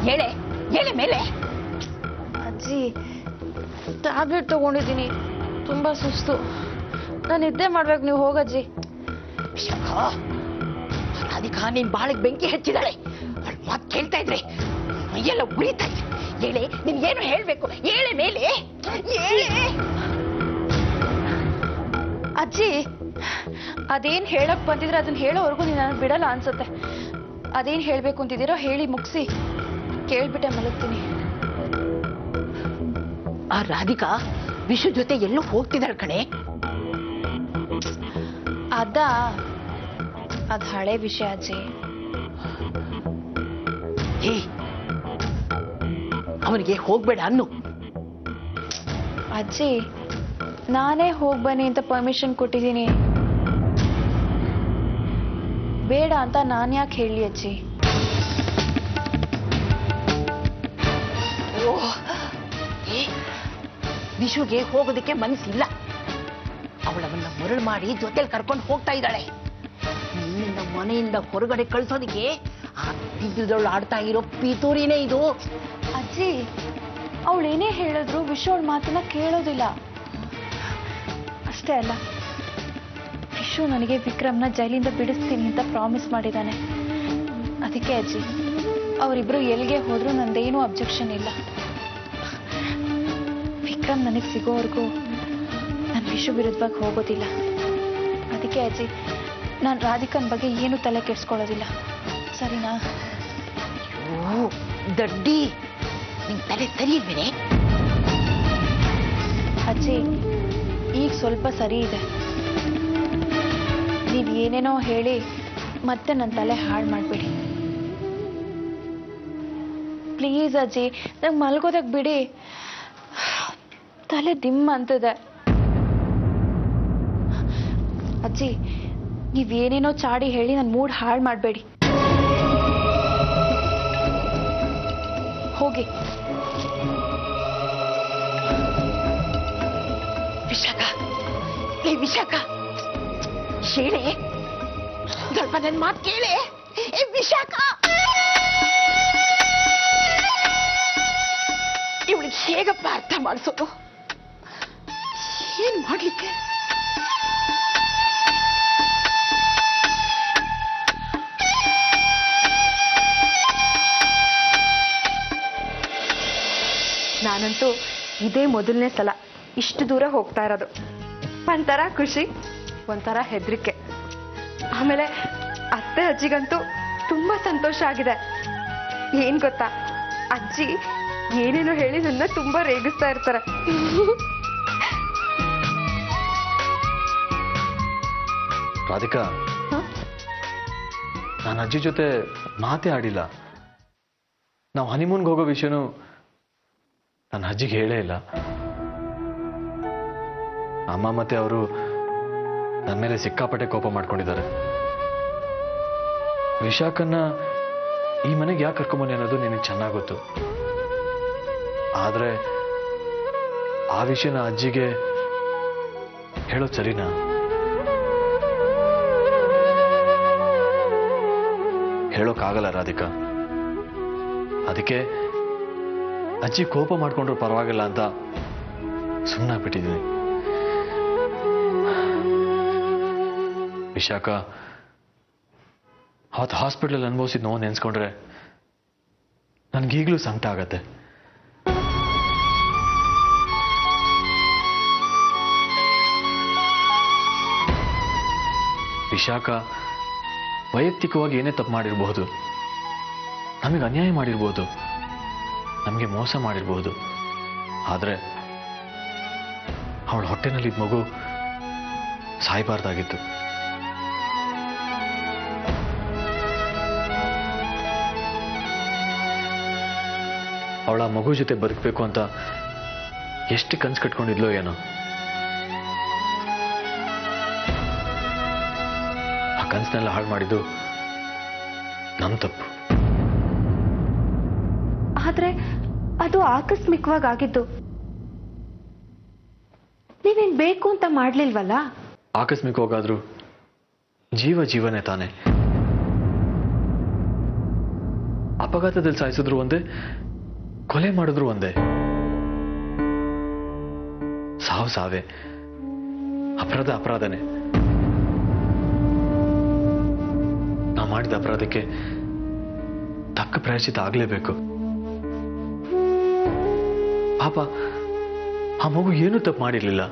ಹೇಳೆ ಹೇಳೆ ಮೇಲೆ. ಅಜ್ಜಿ ಟ್ಯಾಬ್ಲೆಟ್ ತಗೊಂಡಿದ್ದೀನಿ, ತುಂಬಾ ಸುಸ್ತು, ನಾನು ನಿದ್ದೆ ಮಾಡ್ಬೇಕು, ನೀವು ಹೋಗಜ್ಜಿ. ರಾಧಿಕಾ ನೀನ್ ಬಾಳಿಗೆ ಬೆಂಕಿ ಹಚ್ಚಿದಾಳೆ, ಅವಳು ಮಾತು ಕೇಳ್ತಾ ಇದ್ರೆ ಮೈಯೆಲ್ಲ ಉರಿತಾ ಇದೆ. ಹೇಳೆ, ನೀನ್ ಏನು ಹೇಳ್ಬೇಕು, ಹೇಳೆ ಮೇಲೆ ಹೇಳೆ. ಅಜ್ಜಿ ಅದೇನ್ ಹೇಳಕ್ ಬಂದಿದ್ರೆ ಅದನ್ನ ಹೇಳೋವರೆಗೂ ನೀನು ನಾನು ಬಿಡಲ್ಲ ಅನ್ಸುತ್ತೆ. ಅದೇನ್ ಹೇಳ್ಬೇಕು ಅಂತಿದ್ದೀರೋ ಹೇಳಿ ಮುಗಿಸಿ, ಕೇಳ್ಬಿಟ್ಟೆ ಮಲಗ್ತೀನಿ. ಆ ರಾಧಿಕಾ ವಿಶು ಜೊತೆ ಎಲ್ಲೋ ಹೋಗ್ತಿದ್ದಾಳ ಕಣೆ. ಅದ ಹಳೆ ವಿಷಯ ಅಜ್ಜಿ. ಹೇ, ಅವನಿಗೆ ಹೋಗ್ಬೇಡ ಅನ್ನು. ಅಜ್ಜಿ ನಾನೇ ಹೋಗ್ ಬನ್ನಿ ಅಂತ ಪರ್ಮಿಷನ್ ಕೊಟ್ಟಿದ್ದೀನಿ, ಬೇಡ ಅಂತ ನಾನು ಯಾಕೆ ಹೇಳಿ ಅಜ್ಜಿ? ವಿಶುಗೆ ಹೋಗೋದಕ್ಕೆ ಮನಸ್ಸಿಲ್ಲ, ಅವಳವನ್ನ ಮರಳು ಮಾಡಿ ಜೊತೆಲಿ ಕರ್ಕೊಂಡು ಹೋಗ್ತಾ ಇದ್ದಾಳೆ. ನಿನ್ನಿಂದ ಮನೆಯಿಂದ ಹೊರಗಡೆ ಕಳ್ಸೋದಕ್ಕೆ ಆ ಬಿದ್ದದವಳು ಆಡ್ತಾ ಇರೋ ಪಿತೂರಿನೇ ಇದು. ಅಜ್ಜಿ ಅವಳೇನೇ ಹೇಳಿದ್ರು ವಿಶು ಅವಳ ಮಾತನ್ನ ಕೇಳೋದಿಲ್ಲ. ಅಷ್ಟೇ ಅಲ್ಲ, ವಿಶು ನನಗೆ ವಿಕ್ರಮ್ನ ಜೈಲಿಂದ ಬಿಡಿಸ್ತೀನಿ ಅಂತ ಪ್ರಾಮಿಸ್ ಮಾಡಿದ್ದಾನೆ. ಅದಕ್ಕೆ ಅಜ್ಜಿ ಅವರಿಬ್ರು ಎಲ್ಲಿಗೆ ಹೋದ್ರೂ ನಂದೇನೂ ಅಬ್ಜೆಕ್ಷನ್ ಇಲ್ಲ. ವಿಕ್ರಮ್ ನನಗೆ ಸಿಗೋವರೆಗೂ ನಾನು ವಿಶು ವಿರುದ್ಧವಾಗಿ ಹೋಗೋದಿಲ್ಲ. ಅದಕ್ಕೆ ಅಜ್ಜಿ ನಾನು ರಾಧಿಕನ್ ಬಗ್ಗೆ ಏನು ತಲೆ ಕೆಡಿಸ್ಕೊಳ್ಳೋದಿಲ್ಲ, ಸರಿನಾ? ಅಯ್ಯೋ ದಡ್ಡಿ, ನಿನ್ ತಲೆ ಸರಿ ಇಲ್ವೇನೆ? ಅಜ್ಜಿ ಈಗ ಸ್ವಲ್ಪ ಸರಿ ಇದೆ. ನೀವು ಏನೇನೋ ಹೇಳಿ ಮತ್ತೆ ನನ್ನ ತಲೆ ಹಾಳು ಮಾಡಬೇಡಿ ಪ್ಲೀಸ್ ಅಜ್ಜಿ. ನಂಗೆ ಮಲ್ಗೋದಕ್ಕೆ ಬಿಡಿ, ತಲೆ ದಿಮ್ಮ ಅಂತಿದೆ. ಅಜ್ಜಿ ನೀವೇನೇನೋ ಚಾಡಿ ಹೇಳಿ ನನ್ನ ಮೂಡ್ ಹಾಳು ಮಾಡಬೇಡಿ. ಹೋಗಿ. ವಿಶಾಖ, ಏ ವಿಶಾಖ, ಹೇಳೆ ಸ್ವಲ್ಪ ನನ್ನ ಮಾತು ಕೇಳೆ. ಏ ವಿಶಾಖ, ಇವಳಿಗೆ ಹೇಗಪ್ಪ ಅರ್ಥ ಮಾಡಿಸೋದು? ಏನ್ ಮಾಡ್ಲಿಕ್ಕೆ? ನಾನಂತೂ ಇದೇ ಮೊದಲನೇ ಸಲ ಇಷ್ಟು ದೂರ ಹೋಗ್ತಾ ಇರೋದು. ಒಂಥರ ಖುಷಿ, ಒಂಥರ ಹೆದರಿಕೆ, ಆಮೇಲೆ ಅತ್ತೆ ಅಜ್ಜಿಗಂತೂ ತುಂಬಾ ಸಂತೋಷ ಆಗಿದೆ. ಏನ್ ಗೊತ್ತಾ, ಅಜ್ಜಿ ಏನೇನೋ ಹೇಳಿ ನನ್ನ ತುಂಬಾ ರೇಗಿಸ್ತಾ ಇರ್ತಾರೆ. ರಾಧಿಕಾ, ನಾನು ಅಜ್ಜಿ ಜೊತೆ ಮಾತೇ ಆಡಿಲ್ಲ. ನಾವು ಹನಿಮೂನ್ಗೆ ಹೋಗೋ ವಿಷಯನೂ ನನ್ನ ಅಜ್ಜಿಗೆ ಹೇಳೇ ಇಲ್ಲ. ಅಮ್ಮ ಮತ್ತೆ ಅವರು ನನ್ನ ಮೇಲೆ ಸಿಕ್ಕಾಪಟ್ಟೆ ಕೋಪ ಮಾಡ್ಕೊಂಡಿದ್ದಾರೆ. ವಿಶಾಖನ್ನ ಈ ಮನೆಗೆ ಯಾಕೆ ಕರ್ಕೊಂಬನ್ನಿ ಅನ್ನೋದು ನಿನಗೆ ಚೆನ್ನಾಗಿ ಗೊತ್ತು. ಆದ್ರೆ ಆ ವಿಷಯನ ಅಜ್ಜಿಗೆ ಹೇಳೋದು ಸರಿನಾ? ಹೇಳೋಕ್ಕಾಗಲ್ಲ ರಾಧಿಕಾ. ಅದಕ್ಕೆ ಅಜ್ಜಿ ಕೋಪ ಮಾಡ್ಕೊಂಡ್ರು ಪರವಾಗಿಲ್ಲ ಅಂತ ಸುಮ್ಮನಾಗ್ಬಿಟ್ಟಿದ್ದೀನಿ. ವಿಶಾಖ ಅವತ್ತು ಹಾಸ್ಪಿಟಲ್ ಅನುಭವಿಸಿದ ನೋವು ನೆನೆಸ್ಕೊಂಡ್ರೆ ನನ್ಗೀಗ್ಲೂ ಸಂಕಟ ಆಗತ್ತೆ. ವಿಶಾಖ ವೈಯಕ್ತಿಕವಾಗಿ ಏನೇ ತಪ್ಪು ಮಾಡಿರಬಹುದು, ನಮಗೆ ಅನ್ಯಾಯ ಮಾಡಿರ್ಬೋದು, ನಮಗೆ ಮೋಸ ಮಾಡಿರ್ಬೋದು. ಆದರೆ ಅವಳ ಹೊಟ್ಟೆನಲ್ಲಿದ್ದ ಮಗು ಸಾಯಬಾರ್ದಾಗಿತ್ತು. ಅವಳ ಮಗು ಜೊತೆ ಬದುಕಬೇಕು ಅಂತ ಎಷ್ಟು ಕನ್ಸು ಕಟ್ಕೊಂಡಿದ್ಲೋ ಏನೋ. ಆ ಕನಸನ್ನೆಲ್ಲ ಹಾಳು ಮಾಡಿದ್ದು ನಮ್ಮ ತಪ್ಪು. ಆದ್ರೆ ಅದು ಆಕಸ್ಮಿಕವಾಗಿ ಆಗಿದ್ದು, ನೀವೇನ್ ಬೇಕು ಅಂತ ಮಾಡ್ಲಿಲ್ವಲ್ಲ? ಆಕಸ್ಮಿಕವಾಗಾದ್ರೂ ಜೀವನೇ ತಾನೆ. ಆ ಅಪಘಾತದಲ್ಲಿ ಸಾಯಿಸಿದ್ರು ಒಂದೇ, ಕೊಲೆ ಮಾಡಿದ್ರು ಒಂದೇ. ಸಾವು ಸಾವೇ, ಅಪರಾಧ ಅಪರಾಧನೇ. ನಾವು ಮಾಡಿದ ಅಪರಾಧಕ್ಕೆ ತಕ್ಕ ಪ್ರಾಯಶ್ಚಿತ್ತ ಆಗ್ಲೇಬೇಕು. ಪಾಪ ಆ ಮಗು ಏನೂ ತಪ್ಪು ಮಾಡಿರ್ಲಿಲ್ಲ.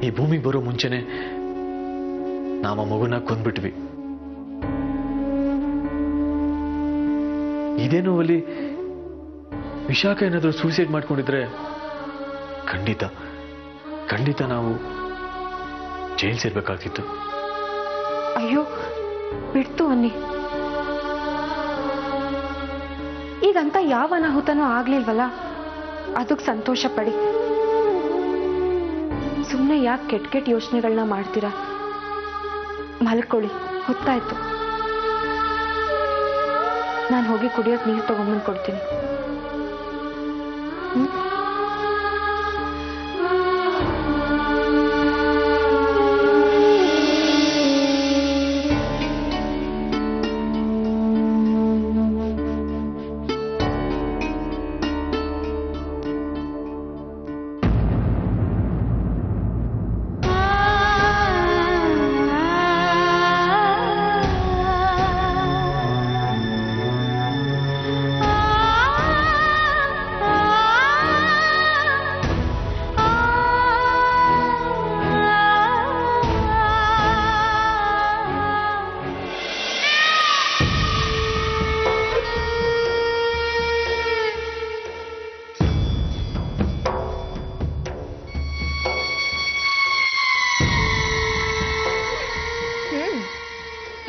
ಈ ಭೂಮಿಗೆ ಬರೋ ಮುಂಚೆನೆ ನಾವು ಆ ಮಗುನ ಕೊಂದ್ಬಿಟ್ವಿ. ಇದೇ ನೋವಲ್ಲಿ ವಿಶಾಖ ಏನಾದರೂ ಸೂಸೈಡ್ ಮಾಡ್ಕೊಂಡಿದ್ರೆ ಖಂಡಿತ ಖಂಡಿತ ನಾವು ಜೈಲ್ ಸೇರ್ಬೇಕಾಗಿತ್ತು. ಅಯ್ಯೋ ಬಿಡ್ತು ಅನ್ನಿ, ಈಗಂತ ಯಾವ ಅನಾಹುತನೂ ಆಗ್ಲಿಲ್ವಲ್ಲ, ಅದಕ್ಕೆ ಸಂತೋಷ ಪಡಿ. ಸುಮ್ಮನೆ ಯಾಕೆ ಕೆಟ್ಟ ಕೆಟ್ಟ ಯೋಚನೆಗಳನ್ನ ಮಾಡ್ತೀರಾ? ಮಲ್ಕೊಳ್ಳಿ, ಹೊತ್ತಾಯ್ತು. ನಾನು ಹೋಗಿ ಕುಡಿಯೋಕೆ ನೀರು ತಗೊಂಬಂದು ಕೊಡ್ತೀನಿ.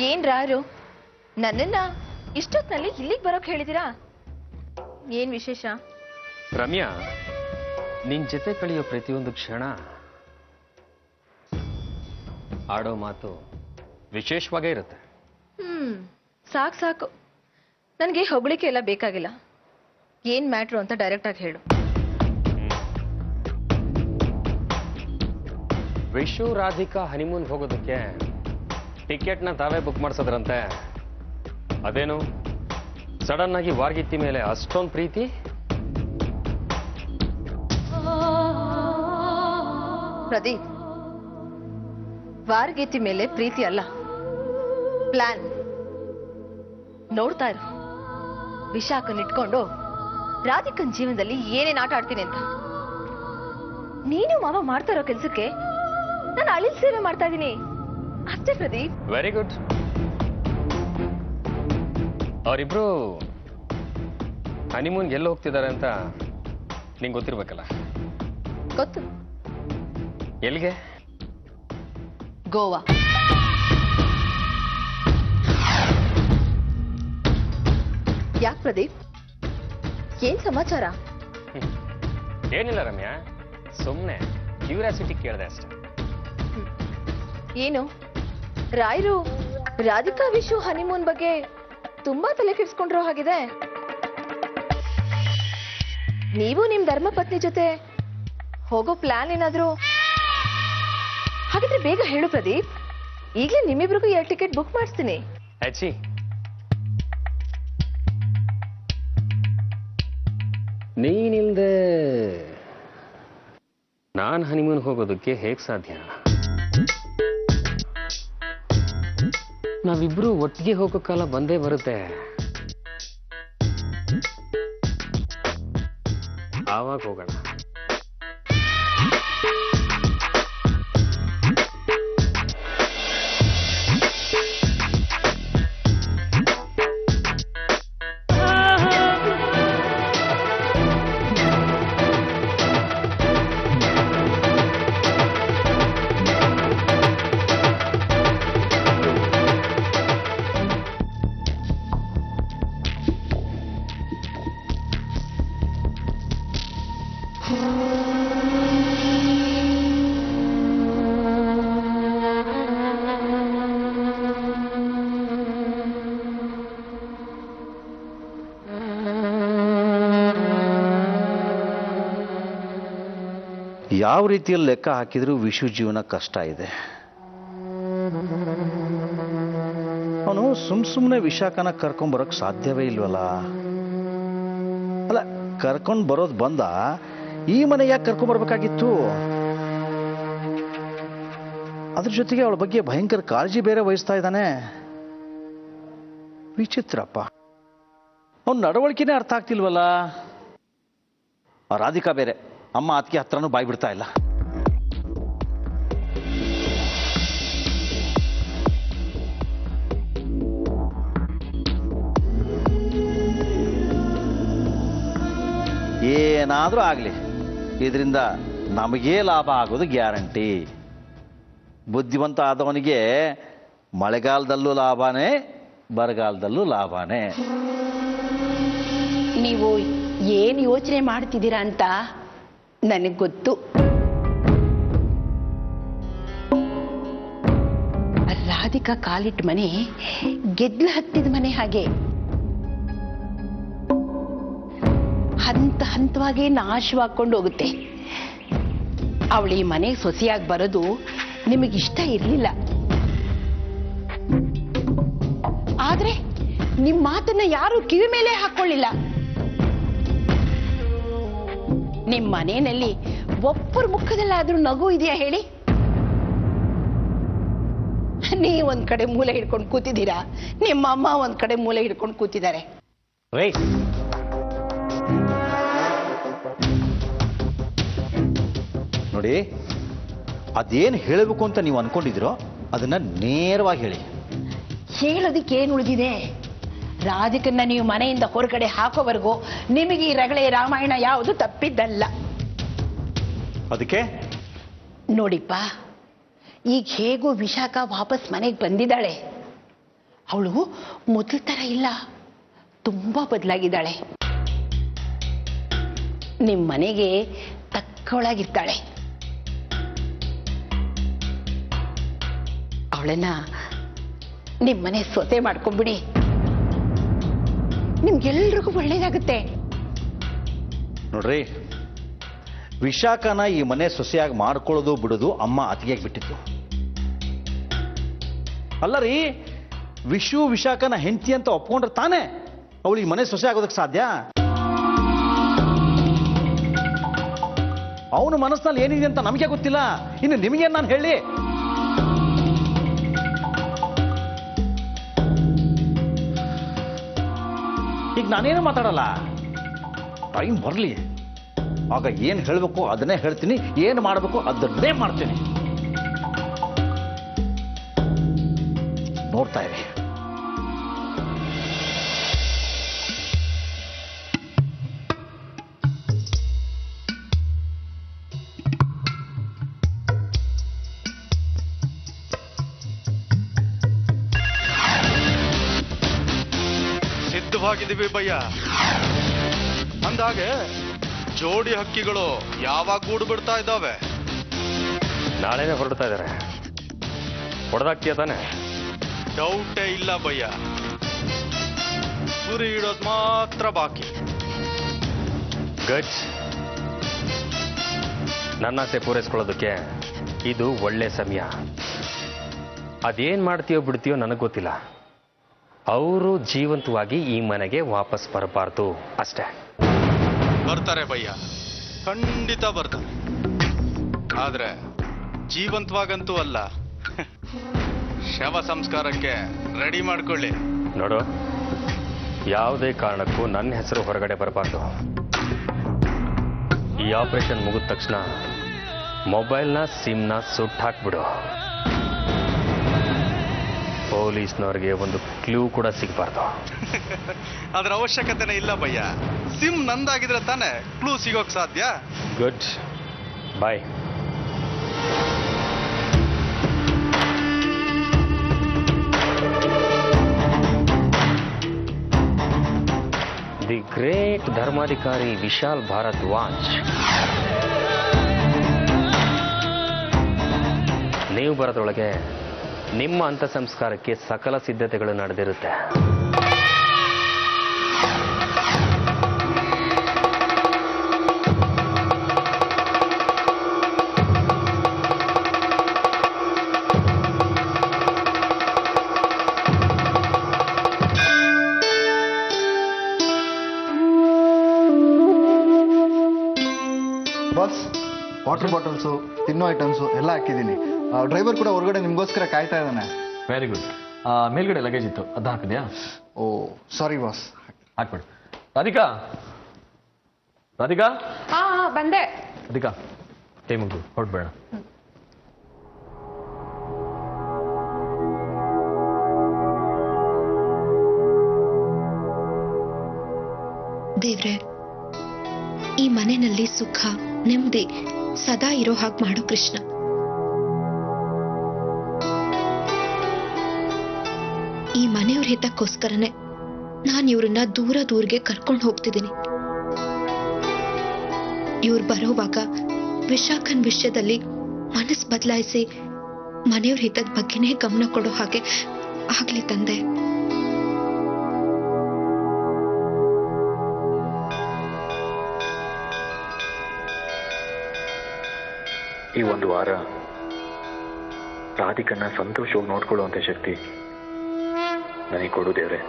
ಏನ್ ರಾರು, ನನ್ನನ್ನ ಇಷ್ಟೊತ್ತಿನಲ್ಲಿ ಇಲ್ಲಿಗೆ ಬರೋಕ್ ಹೇಳಿದಿರಾ? ಏನ್ ವಿಶೇಷ? ರಮ್ಯಾ, ನಿನ್ ಜೊತೆ ಕಳೆಯೋ ಪ್ರತಿಯೊಂದು ಕ್ಷಣ, ಆಡೋ ಮಾತು ವಿಶೇಷವಾಗೇ ಇರುತ್ತೆ. ಸಾಕು ಸಾಕು, ನನಗೆ ಹೊಗಳಿಕೆ ಎಲ್ಲ ಬೇಕಾಗಿಲ್ಲ. ಏನ್ ಮ್ಯಾಟ್ರು ಅಂತ ಡೈರೆಕ್ಟ್ ಆಗಿ ಹೇಳು. ವಿಶು ರಾಧಿಕಾ ಹನಿಮೂನ್ ಹೋಗೋದಕ್ಕೆ ಟಿಕೆಟ್ನ ತಾವೇ ಬುಕ್ ಮಾಡಿಸೋದ್ರಂತೆ. ಅದೇನು ಸಡನ್ ಆಗಿ ವಾರ್ಗಿತ್ತಿ ಮೇಲೆ ಅಷ್ಟೊಂದು ಪ್ರೀತಿ? ಪ್ರದೀಪ್, ವಾರ್ಗೀತಿ ಮೇಲೆ ಪ್ರೀತಿ ಅಲ್ಲ, ಪ್ಲಾನ್. ನೋಡ್ತಾ ಇರು, ವಿಶಾಖನ್ ಇಟ್ಕೊಂಡು ರಾಧಿಕನ್ ಜೀವನದಲ್ಲಿ ಏನೇನ್ ಆಟ ಆಡ್ತೀನಿ ಅಂತ. ನೀನು ಮಾವ ಮಾಡ್ತಾ ಇರೋ ಕೆಲ್ಸಕ್ಕೆ ನಾನು ಅಳಿಲ್ ಸೇವೆ ಮಾಡ್ತಾ ಇದ್ದೀನಿ ಅಷ್ಟೇ ಪ್ರದೀಪ್. Very good. ಅವರಿಬ್ರು ಹನಿಮೂನ್ ಎಲ್ಲ ಹೋಗ್ತಿದ್ದಾರೆ ಅಂತ ನಿಂಗೆ ಗೊತ್ತಿರ್ಬೇಕಲ್ಲ? ಗೊತ್ತು. ಎಲ್ಲಿಗೆ? ಗೋವಾ. ಯಾಕೆ ಪ್ರದೀಪ್, ಏನ್ ಸಮಾಚಾರ? ಏನಿಲ್ಲ ರಮ್ಯಾ, ಸುಮ್ಮನೆ ಕ್ಯೂರಿಯಾಸಿಟಿ ಕೇಳಿದೆ ಅಷ್ಟೇ. ಏನು ರಾಯರು ರಾಧಿಕಾ ವಿಶು ಹನಿಮೂನ್ ಬಗ್ಗೆ ತುಂಬಾ ತಲೆ ಕೆಡಿಸ್ಕೊಂಡ್ರೋ ಹಾಗಿದೆ. ನೀವು ನಿಮ್ ಧರ್ಮಪತ್ನಿ ಜೊತೆ ಹೋಗೋ ಪ್ಲಾನ್ ಏನಾದ್ರು? ಹಾಗಿದ್ರೆ ಬೇಗ ಹೇಳು ಪ್ರದೀಪ್, ಈಗಲೇ ನಿಮ್ಮಿಬ್ರಿಗೂ 2 ಟಿಕೆಟ್ ಬುಕ್ ಮಾಡಿಸ್ತೀನಿ. ಅಚ್ಚಿ, ನೀನಿಲ್ದೆ ನಾನ್ ಹನಿಮೂನ್ ಹೋಗೋದಕ್ಕೆ ಹೇಗ್ ಸಾಧ್ಯ? ನಾವಿಬ್ರು ಒಟ್ಟಿಗೆ ಹೋಗೋ ಕಾಲ ಬಂದೇ ಬರುತ್ತೆ. ಆವಾಗ ಹೋಗೋಣ. ಯಾವ ರೀತಿಯಲ್ಲಿ ಲೆಕ್ಕ ಹಾಕಿದ್ರೂ ವಿಶು ಜೀವನ ಕಷ್ಟ ಇದೆ. ಅವನು ಸುಮ್ಮನೆ ವಿಶಾಖನ ಕರ್ಕೊಂಬರೋಕ್ಕೆ ಸಾಧ್ಯವೇ ಇಲ್ವಲ್ಲ. ಅಲ್ಲ, ಕರ್ಕೊಂಡು ಬರೋದು ಬಂದ, ಈ ಮನೆ ಯಾಕೆ ಕರ್ಕೊಂಬರ್ಬೇಕಾಗಿತ್ತು? ಅದ್ರ ಜೊತೆಗೆ ಅವಳ ಬಗ್ಗೆ ಭಯಂಕರ ಕಾಳಜಿ ಬೇರೆ ವಹಿಸ್ತಾ ಇದ್ದಾನೆ. ವಿಚಿತ್ರಪ್ಪ, ಅವನ ನಡವಳಿಕೆನೇ ಅರ್ಥ ಆಗ್ತಿಲ್ವಲ್ಲ. ಆ ರಾಧಿಕಾ ಬೇರೆ ಅಮ್ಮ ಅದಕ್ಕೆ ಹತ್ರನೂ ಬಾಯಿ ಬಿಡ್ತಾ ಇಲ್ಲ. ಏನಾದರೂ ಆಗಲಿ, ಇದರಿಂದ ನಮಗೇ ಲಾಭ ಆಗೋದು ಗ್ಯಾರಂಟಿ. ಬುದ್ಧಿವಂತ ಆದವನಿಗೆ ಮಳೆಗಾಲದಲ್ಲೂ ಲಾಭನೇ, ಬರಗಾಲದಲ್ಲೂ ಲಾಭನೇ. ನೀವು ಏನು ಯೋಚನೆ ಮಾಡ್ತಿದ್ದೀರಾ ಅಂತ ನನಗೆ ಗೊತ್ತು. ರಾಧಿಕಾ ಕಾಲಿಟ್ಟ ಮನೆ ಗೆದ್ಲು ಹತ್ತಿದ ಮನೆ ಹಾಗೆ, ಹಂತ ಹಂತವಾಗಿ ನಾಶವಾಗ್ಕೊಂಡು ಹೋಗುತ್ತೆ. ಅವಳು ಈ ಮನೆಗೆ ಸೊಸೆಯಾಗಿ ಬರೋದು ನಿಮಗಿಷ್ಟ ಇರಲಿಲ್ಲ. ಆದ್ರೆ ನಿಮ್ಮ ಮಾತನ್ನ ಯಾರು ಕಿವಿ ಮೇಲೆ ಹಾಕೊಳ್ಳಿಲ್ಲ. ನಿಮ್ಮ ಮನೆಯಲ್ಲಿ ಒಬ್ಬರ ಮುಖದಲ್ಲಾದ್ರೂ ನಗು ಇದೆಯಾ ಹೇಳಿ? ನೀವೊಂದ್ ಕಡೆ ಮೂಲೆ ಹಿಡ್ಕೊಂಡು ಕೂತಿದ್ದೀರಾ, ನಿಮ್ಮ ಅಮ್ಮ ಒಂದ್ ಕಡೆ ಮೂಲೆ ಹಿಡ್ಕೊಂಡು ಕೂತಿದ್ದಾರೆ. ನೋಡಿ, ಅದೇನು ಹೇಳಬೇಕು ಅಂತ ನೀವು ಅನ್ಕೊಂಡಿದ್ದೀರೋ ಅದನ್ನ ನೇರವಾಗಿ ಹೇಳಿ. ಹೇಳೋದಕ್ಕೆ ಏನು ಉಳಿದಿದೆ? ರಾಧಿಕನ್ನ ನೀವು ಮನೆಯಿಂದ ಹೊರಗಡೆ ಹಾಕೋವರೆಗೂ ನಿಮಗೆ ಈ ರಗಳೆ ರಾಮಾಯಣ ಯಾವುದು ತಪ್ಪಿದ್ದಲ್ಲ. ಅದಕ್ಕೆ ನೋಡಿಪ್ಪ, ಈಗ ಹೇಗೂ ವಿಶಾಖ ವಾಪಸ್ ಮನೆಗೆ ಬಂದಿದ್ದಾಳೆ. ಅವಳು ಮೊದಲ ತರ ಇಲ್ಲ, ತುಂಬಾ ಬದಲಾಗಿದ್ದಾಳೆ. ನಿಮ್ಮ ಮನೆಗೆ ತಕ್ಕವಳಾಗಿರ್ತಾಳೆ. ಅವಳನ್ನ ನಿಮ್ಮನೆ ಸೊಸೆ ಮಾಡ್ಕೊಂಡ್ಬಿಡಿ, ನಿಮ್ಗೆಲ್ರಿಗೂ ಒಳ್ಳೇದಾಗುತ್ತೆ. ನೋಡ್ರಿ, ವಿಶಾಖನ ಈ ಮನೆ ಸೊಸೆಯಾಗಿ ಮಾಡ್ಕೊಳ್ಳೋದು ಬಿಡೋದು ಅಮ್ಮ ಅತಿಗೆ ಬಿಟ್ಟಿತ್ತು. ಅಲ್ಲ ರೀ, ವಿಶಾಖನ ಹೆಂಡತಿ ಅಂತ ಒಪ್ಕೊಂಡ್ರೆ ತಾನೇ ಅವಳು ಈ ಮನೆ ಸೊಸೆ ಆಗೋದಕ್ಕೆ ಸಾಧ್ಯ. ಅವನ ಮನಸ್ಸಿನಲ್ಲಿ ಏನಿದೆ ಅಂತ ನಮಗೆ ಗೊತ್ತಿಲ್ಲ, ಇನ್ನು ನಿಮಗೇನು ನಾನು ಹೇಳಿ? ಈಗ ನಾನೇನು ಮಾತಾಡಲ್ಲ, ಟೈಮ್ ಬರಲಿ, ಆಗ ಏನು ಹೇಳಬೇಕು ಅದನ್ನೇ ಹೇಳ್ತೀನಿ, ಏನು ಮಾಡಬೇಕು ಅದನ್ನೇ ಮಾಡ್ತೀನಿ. ನೋಡ್ತಾ ಇರಿ. ಸಿದ್ಧವಾಗಿದ್ದೀವಿ ಭಯ್ಯ. ಅಂದಾಗೆ ಜೋಡಿ ಹಕ್ಕಿಗಳು ಯಾವಾಗ ಗೂಡು ಬಿಡ್ತಾ ಇದ್ದಾವೆ? ನಾಳೆನೇ ಹೊರಡ್ತಾ ಇದ್ದಾರೆ. ಹೊಡೆದಾಕ್ತೀಯ ತಾನೆ? ಡೌಟೇ ಇಲ್ಲ ಭಯ್ಯ, ಗುರಿ ಇಡೋದು ಮಾತ್ರ ಬಾಕಿ. ಗಜ್, ನನ್ನಾಸೆ ಪೂರೈಸ್ಕೊಳ್ಳೋದಕ್ಕೆ ಇದು ಒಳ್ಳೆ ಸಮಯ. ಅದೇನ್ ಮಾಡ್ತೀಯೋ ಬಿಡ್ತೀಯೋ ನನಗೆ ಗೊತ್ತಿಲ್ಲ. ಅವರು ಜೀವಂತವಾಗಿ ಈ ಮನೆಗೆ ವಾಪಸ್ ಬರಬಾರ್ದು ಅಷ್ಟೇ. ಬರ್ತಾರೆ ಭಯ್ಯ, ಖಂಡಿತ ಬರ್ತಾರೆ. ಆದ್ರೆ ಜೀವಂತವಾಗಂತೂ ಅಲ್ಲ. ಶವ ಸಂಸ್ಕಾರಕ್ಕೆ ರೆಡಿ ಮಾಡ್ಕೊಳ್ಳಿ. ನೋಡು, ಯಾವುದೇ ಕಾರಣಕ್ಕೂ ನನ್ನ ಹೆಸರು ಹೊರಗಡೆ ಬರಬಾರ್ದು. ಈ ಆಪರೇಷನ್ ಮುಗಿದ ತಕ್ಷಣ ಮೊಬೈಲ್ನ ಸಿಮ್ನ ಸುಟ್ಟು ಹಾಕ್ಬಿಡು. ಪೊಲೀಸ್ನವ್ರಿಗೆ ಒಂದು ಕ್ಲೂ ಕೂಡ ಸಿಗಬಾರ್ದು. ಅದ್ರ ಅವಶ್ಯಕತೆನೇ ಇಲ್ಲ ಭಯ್ಯ. ಸಿಮ್ ನಂದಾಗಿದ್ರೆ ತಾನೇ ಕ್ಲೂ ಸಿಗೋಕ್ ಸಾಧ್ಯ. Good, bye. ದಿ ಗ್ರೇಟ್ ಧರ್ಮಾಧಿಕಾರಿ ವಿಶಾಲ್ ಭಾರದ್ವಾಜ್. ನೀವು ಬರೋದ್ರೊಳಗೆ ನಿಮ್ಮ ಅಂತ್ಯ ಸಂಸ್ಕಾರಕ್ಕೆ ಸಕಲ ಸಿದ್ಧತೆಗಳು ನಡೆದಿರುತ್ತೆ. ವಾಟರ್ ಬಾಟಲ್ಸು ತಿನ್ನೋ ಐಟಮ್ಸು ಎಲ್ಲ ಹಾಕಿದ್ದೀನಿ. ಡ್ರೈವರ್ ಕೂಡ ಹೊರಗಡೆ ನಿಮಗೋಸ್ಕರ ಕಾಯ್ತಾ ಇದ್ದಾನೆ. Very good. ಮೇಲ್ಗಡೆ ಲಗೇಜ್ ಇತ್ತು, ಅದನ್ನ ಹಾಕಿದ್ಯಾ? ಓ ಸಾರಿ ಬಾಸ್. ಹಾಕ್ಬಿಡು. ರಾಧಿಕಾ, ರಾಧಿಕಾ, ಹಾ ಬಂದೆ. ರಾಧಿಕಾ, ಟೈಮ್ ಮುಗಿದು ಹೊರಡ್ಬೇಡ. ದೇವ್ರೆ, ಈ ಮನೆಯಲ್ಲಿ ಸುಖ ನೆಮ್ಮದಿ ಸದಾ ಇರೋ ಹಾಗೆ ಮಾಡು ಕೃಷ್ಣ. ಈ ಮನೆಯವ್ರ ಹಿತಕ್ಕೋಸ್ಕರನೇ ನಾನು ಇವ್ರನ್ನ ದೂರಗೆ ಕರ್ಕೊಂಡು ಹೋಗ್ತಿದ್ದೀನಿ. ಇವ್ರು ಬರೋವಾಗ ವಿಶಾಖನ್ ವಿಷಯದಲ್ಲಿ ಮನಸ್ಸು ಬದಲಾಯಿಸಿ ಮನೆಯವ್ರ ಹಿತದ ಬಗ್ಗೆನೇ ಗಮನ ಕೊಡೋ ಹಾಗೆ ಆಗ್ಲಿ ತಂದೆ. ಈ ಒಂದು ವಾರ ರಾಧಿಕನ್ನ ಸಂತೋಷವಾಗಿ ನೋಡ್ಕೊಳ್ಳುವಂತ ಶಕ್ತಿ ನನಗೆ ಕೊಡು ದೇವ್ರೆ.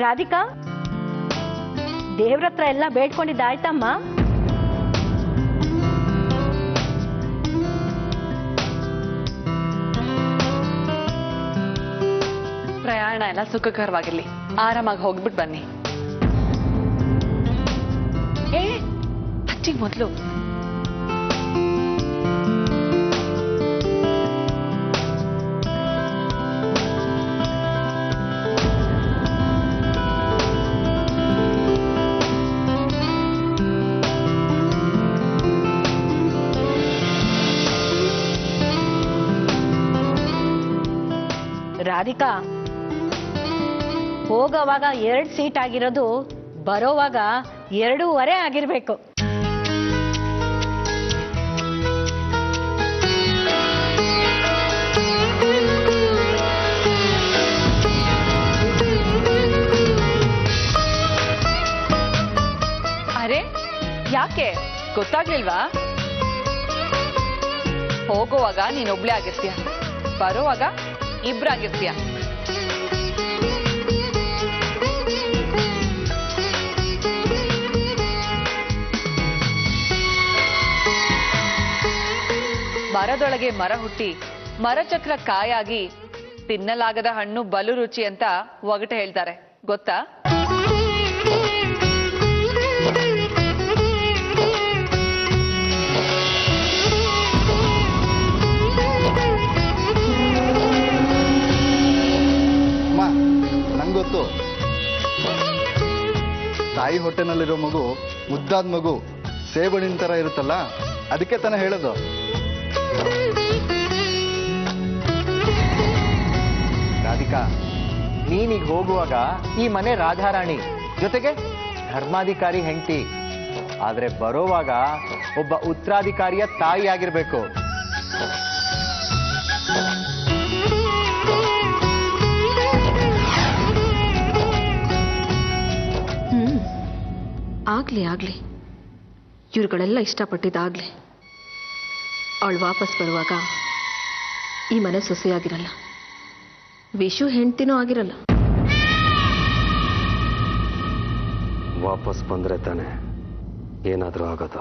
ರಾಧಿಕಾ, ದೇವ್ರತ್ರ ಎಲ್ಲ ಬೇಡ್ಕೊಂಡಿದ್ದಾಯ್ತಮ್ಮ? ಪ್ರಯಾಣ ಎಲ್ಲ ಸುಖಕರವಾಗಿರ್ಲಿ, ಆರಾಮಾಗಿ ಹೋಗ್ಬಿಟ್ಟು ಬನ್ನಿ. ಅಜ್ಜಿ ಮೊದಲು ರಾಧಿಕಾ, ಹೋಗೋವಾಗ 2 ಸೀಟ್ ಆಗಿರೋದು ಬರೋವಾಗ 2.5 ಆಗಿರ್ಬೇಕು. ಅರೆ ಯಾಕೆ ಗೊತ್ತಾಗ್ಲಿಲ್ವಾ? ಹೋಗೋವಾಗ ನೀನೊಬ್ಳೆ ಆಗಿರ್ತೀಯ, ಬರೋವಾಗ ಇಬ್ರಾಗಿರ್ತೀಯ. ಮರದೊಳಗೆ ಮರ ಹುಟ್ಟಿ ಮರಚಕ್ರ ಕಾಯಾಗಿ ತಿನ್ನಲಾಗದ ಹಣ್ಣು ಬಲು ರುಚಿ ಅಂತ ಒಗಟೆ ಹೇಳ್ತಾರೆ, ಗೊತ್ತಾ? ನಂಗೊತ್ತು, ತಾಯಿ ಹೊಟ್ಟೆನಲ್ಲಿರೋ ಮಗು ಮುದ್ದಾದ ಮಗು ಸೇಬಣ್ಣಿನ ತರ ಇರುತ್ತಲ್ಲ, ಅದಕ್ಕೆ ತಾನೇ ಹೇಳೋದು. ರಾಧಿಕಾ, ನೀನೀಗ ಹೋಗುವಾಗ ಈ ಮನೆ ರಾಧಾರಾಣಿ ಜೊತೆಗೆ ಧರ್ಮಾಧಿಕಾರಿ ಹೆಂಡತಿ, ಆದ್ರೆ ಬರೋವಾಗ ಒಬ್ಬ ಉತ್ತರಾಧಿಕಾರಿಯ ತಾಯಿ ಆಗಿರ್ಬೇಕು. ಆಗ್ಲಿ ಇವ್ರುಗಳೆಲ್ಲ ಇಷ್ಟಪಟ್ಟಿದ್ದಾಗ್ಲಿ. ಅವಳು ವಾಪಸ್ ಬರುವಾಗ ಈ ಮನೆ ಸೊಸೆಯಾಗಿರಲ್ಲ, ವಿಷು ಹೆಂಡ್ತಿನೂ ಆಗಿರಲ್ಲ. ವಾಪಸ್ ಬಂದ್ರೆ ತಾನೆ ಏನಾದರೂ ಆಗೋದು.